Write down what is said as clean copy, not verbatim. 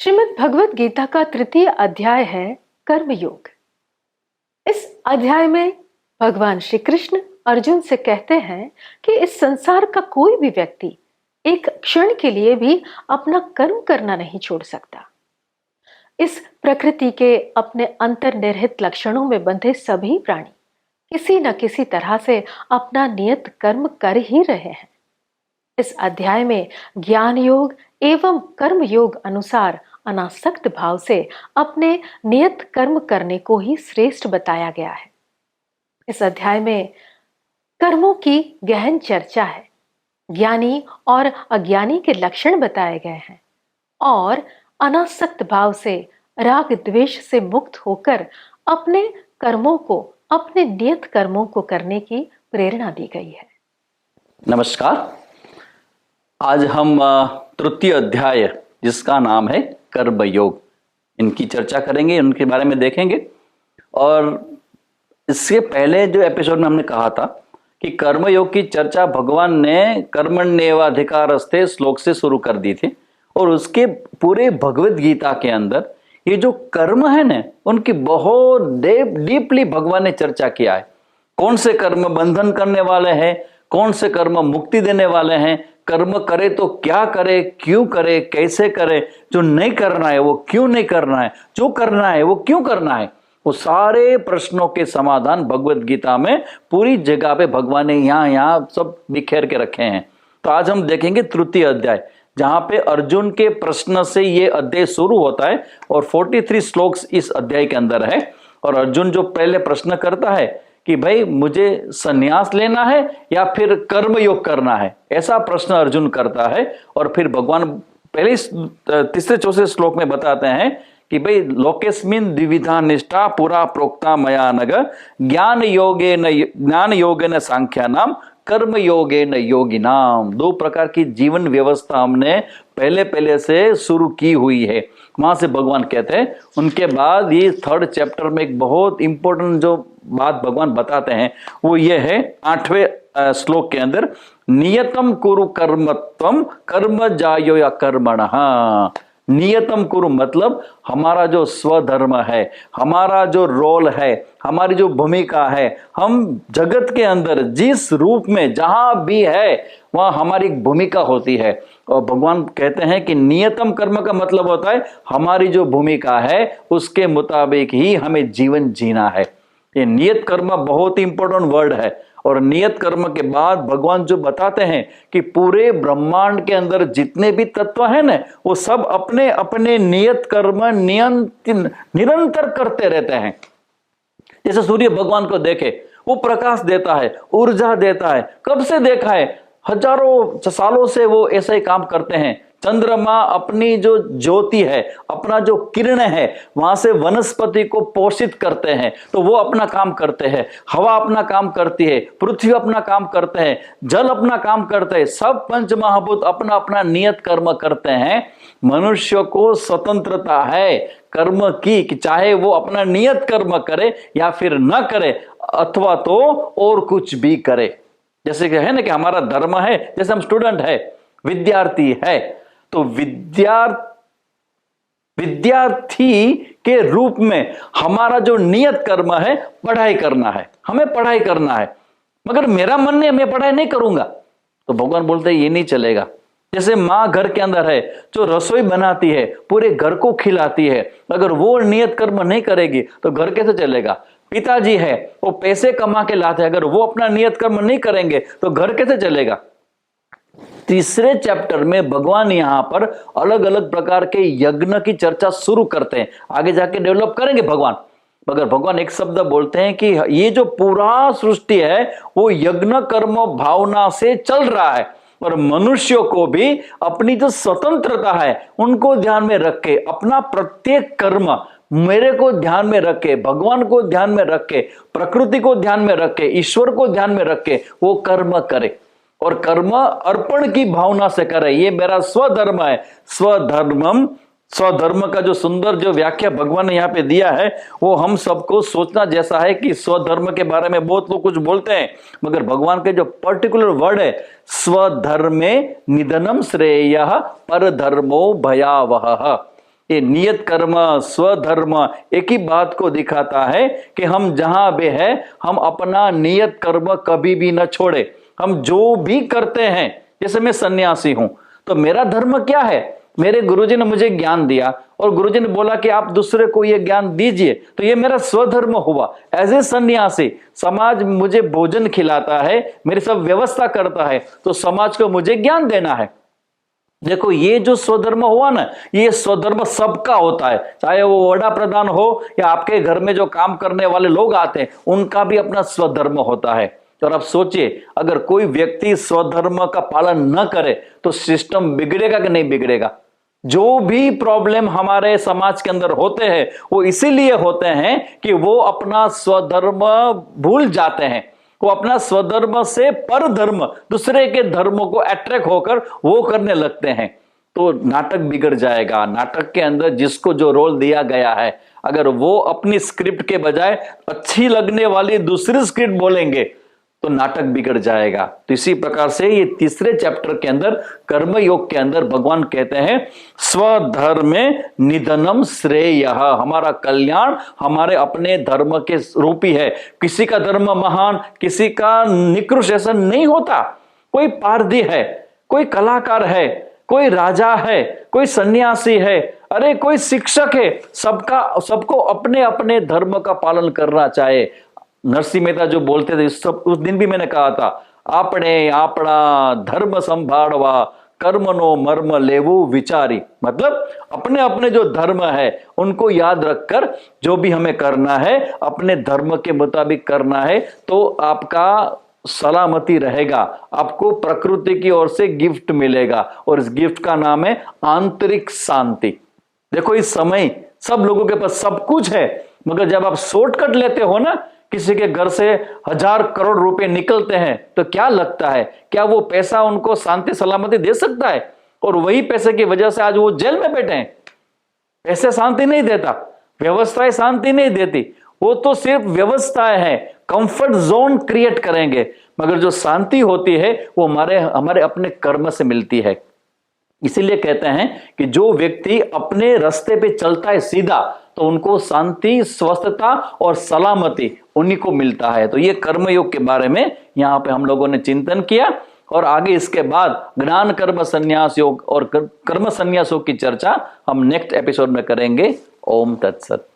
श्रीमद् भगवत गीता का तृतीय अध्याय है कर्मयोग। इस अध्याय में भगवान श्री कृष्ण अर्जुन से कहते हैं कि इस संसार का कोई भी व्यक्ति एक क्षण के लिए भी अपना कर्म करना नहीं छोड़ सकता। इस प्रकृति के अपने अंतर्निहित लक्षणों में बंधे सभी प्राणी किसी न किसी तरह से अपना नियत कर्म कर ही रहे हैं। इस अध्याय में ज्ञान योग एवं कर्म योग अनुसार अनासक्त भाव से अपने नियत कर्म करने को ही श्रेष्ठ बताया गया है। इस अध्याय में कर्मों की गहन चर्चा है, ज्ञानी और अज्ञानी के लक्षण बताए गए हैं और अनासक्त भाव से राग द्वेष से मुक्त होकर अपने कर्मों को, अपने नियत कर्मों को करने की प्रेरणा दी गई है। नमस्कार। आज हम तृतीय अध्याय जिसका नाम है कर्म योग, इनकी चर्चा करेंगे, उनके बारे में देखेंगे। और इससे पहले जो एपिसोड में हमने कहा था कि कर्म योग की चर्चा भगवान ने कर्मण्येवाधिकारस्ते श्लोक से शुरू कर दी थी और उसके पूरे भगवत गीता के अंदर ये जो कर्म है ना, उनकी बहुत डीपली भगवान ने चर्चा किया है। कौन से कर्म बंधन करने वाले हैं, कौन से कर्म मुक्ति देने वाले हैं, कर्म करे तो क्या करे, क्यों करे, कैसे करे, जो नहीं करना है वो क्यों नहीं करना है, जो करना है वो क्यों करना है, वो सारे प्रश्नों के समाधान भगवत गीता में पूरी जगह पे भगवान ने यहाँ सब बिखेर के रखे हैं। तो आज हम देखेंगे तृतीय अध्याय, जहां पे अर्जुन के प्रश्न से ये अध्याय शुरू होता है और 43 श्लोक्स इस अध्याय के अंदर है। और अर्जुन जो पहले प्रश्न करता है कि भाई मुझे संन्यास लेना है या फिर कर्म योग करना है, ऐसा प्रश्न अर्जुन करता है। और फिर भगवान पहले तीसरे चौथे श्लोक में बताते हैं कि भाई लोकेस्मिन द्विविधा निष्ठा पुरा प्रोक्ता मया नग ज्ञान योगेन सांख्यानाम कर्म योगेन योगिनाम। दो प्रकार की जीवन व्यवस्था हमने पहले से शुरू की हुई है। वहां से भगवान कहते हैं, उनके बाद ये थर्ड चैप्टर में एक बहुत इंपॉर्टेंट जो बात भगवान बताते हैं वो ये है 8वें श्लोक के अंदर, नियतम कुरु कर्मत्वम कर्म जायो या कर्मणः। नियतम कुरु मतलब हमारा जो स्वधर्म है, हमारा जो रोल है, हमारी जो भूमिका है, हम जगत के अंदर जिस रूप में जहां भी है वहां हमारी भूमिका होती है। और भगवान कहते हैं कि नियतम कर्म का मतलब होता है हमारी जो भूमिका है उसके मुताबिक ही हमें जीवन जीना है। ये नियत कर्म बहुत ही इंपॉर्टेंट वर्ड है। और नियत कर्म के बाद भगवान जो बताते हैं कि पूरे ब्रह्मांड के अंदर जितने भी तत्व हैं ना, वो सब अपने अपने नियत कर्म निरंतर करते रहते हैं। जैसे सूर्य भगवान को देखे, वो प्रकाश देता है, ऊर्जा देता है। कब से देखा है? हजारों सालों से वो ऐसा ही काम करते हैं। चंद्रमा अपनी जो ज्योति है, अपना जो किरण है, वहां से वनस्पति को पोषित करते हैं, तो वो अपना काम करते हैं। हवा अपना काम करती है, पृथ्वी अपना काम करते हैं, जल अपना काम करते हैं। सब पंच महाभूत अपना अपना नियत कर्म करते हैं। मनुष्य को स्वतंत्रता है कर्म की, कि चाहे वो अपना नियत कर्म करे या फिर न करे, अथवा तो और कुछ भी करे। जैसे कि है ना कि हमारा धर्म है, जैसे हम स्टूडेंट है, विद्यार्थी है, तो विद्यार्थी के रूप में हमारा जो नियत कर्म है पढ़ाई करना है, हमें पढ़ाई करना है। मगर मेरा मन नहीं, मैं पढ़ाई नहीं करूंगा, तो भगवान बोलते हैं ये नहीं चलेगा। जैसे माँ घर के अंदर है, जो रसोई बनाती है, पूरे घर को खिलाती है, अगर वो नियत कर्म नहीं करेगी तो घर कैसे चलेगा। पिताजी है, वो पैसे कमा के लाते हैं, अगर वो अपना नियत कर्म नहीं करेंगे तो घर कैसे चलेगा। तीसरे चैप्टर में भगवान यहां पर अलग अलग प्रकार के यज्ञ की चर्चा शुरू करते हैं, आगे जाके डेवलप करेंगे भगवान। मगर भगवान एक शब्द बोलते हैं कि ये जो पूरा सृष्टि है वो यज्ञ कर्म भावना से चल रहा है। और मनुष्यों को भी अपनी जो स्वतंत्रता है उनको ध्यान में रख के, अपना प्रत्येक कर्म मेरे को ध्यान में रख के, भगवान को ध्यान में रख के, प्रकृति को ध्यान में रख के, ईश्वर को ध्यान में रख के वो कर्म करे। और कर्म अर्पण की भावना से करे, ये मेरा स्वधर्म है। स्वधर्म का जो सुंदर जो व्याख्या भगवान ने यहाँ पे दिया है वो हम सबको सोचना जैसा है कि स्वधर्म के बारे में बहुत लोग कुछ बोलते हैं, मगर भगवान के जो पर्टिकुलर वर्ड है, स्वधर्मे निधनम श्रेयः परधर्मो भयावहः। ये नियत कर्म स्वधर्म एक ही बात को दिखाता है कि हम जहां भी है हम अपना नियत कर्म कभी भी न छोड़े। हम जो भी करते हैं, जैसे मैं सन्यासी हूं तो मेरा धर्म क्या है, मेरे गुरुजी ने मुझे ज्ञान दिया और गुरुजी ने बोला कि आप दूसरे को ये ज्ञान दीजिए, तो ये मेरा स्वधर्म हुआ। एज ए सन्यासी समाज मुझे भोजन खिलाता है, मेरी सब व्यवस्था करता है, तो समाज को मुझे ज्ञान देना है। देखो ये जो स्वधर्म हुआ ना, ये स्वधर्म सबका होता है, चाहे वो वड़ा प्रधान हो या आपके घर में जो काम करने वाले लोग आते हैं उनका भी अपना स्वधर्म होता है। और आप सोचिए अगर कोई व्यक्ति स्वधर्म का पालन न करे तो सिस्टम बिगड़ेगा कि नहीं बिगड़ेगा। जो भी प्रॉब्लम हमारे समाज के अंदर होते हैं वो इसीलिए होते हैं कि वो अपना स्वधर्म भूल जाते हैं, वो अपना स्वधर्म से पर धर्म दूसरे के धर्मों को अट्रैक्ट होकर वो करने लगते हैं, तो नाटक बिगड़ जाएगा। नाटक के अंदर जिसको जो रोल दिया गया है अगर वो अपनी स्क्रिप्ट के बजाय अच्छी लगने वाली दूसरी स्क्रिप्ट बोलेंगे तो नाटक बिगड़ जाएगा। तो इसी प्रकार से ये तीसरे चैप्टर के अंदर कर्म योग के अंदर भगवान कहते हैं स्वधर्मे निधनम श्रेयः, हमारा कल्याण हमारे अपने धर्म के रूपी है। किसी का धर्म महान किसी का निकृष्ट ऐसा नहीं होता। कोई पारधी है, कोई कलाकार है, कोई राजा है, कोई सन्यासी है, अरे कोई शिक्षक है, सबको अपने अपने धर्म का पालन करना चाहिए। नरसिंह मेहता जो बोलते थे सब उस दिन भी मैंने कहा था, आपने अपना धर्म संभाळवा कर्मनो मर्म लेवु विचारी, मतलब अपने अपने जो धर्म है उनको याद रखकर जो भी हमें करना है अपने धर्म के मुताबिक करना है, तो आपका सलामती रहेगा। आपको प्रकृति की ओर से गिफ्ट मिलेगा और इस गिफ्ट का नाम है आंतरिक शांति। देखो इस समय सब लोगों के पास सब कुछ है, मगर जब आप शॉर्टकट लेते हो ना, किसी के घर से 1000 करोड़ रुपए निकलते हैं तो क्या लगता है क्या वो पैसा उनको शांति सलामती दे सकता है? और वही पैसे की वजह से आज वो जेल में बैठे हैं। पैसे शांति नहीं देता, व्यवस्थाएं शांति नहीं देती, वो तो सिर्फ व्यवस्थाएं हैं, कंफर्ट जोन क्रिएट करेंगे, मगर जो शांति होती है वो हमारे अपने कर्म से मिलती है। इसीलिए कहते हैं कि जो व्यक्ति अपने रास्ते पे चलता है सीधा तो उनको शांति स्वस्थता और सलामती उन्हीं को मिलता है। तो ये कर्मयोग के बारे में यहाँ पे हम लोगों ने चिंतन किया और आगे इसके बाद ज्ञान कर्म संन्यास योग और कर्म संन्यास योग की चर्चा हम नेक्स्ट एपिसोड में करेंगे। ओम तत्सत।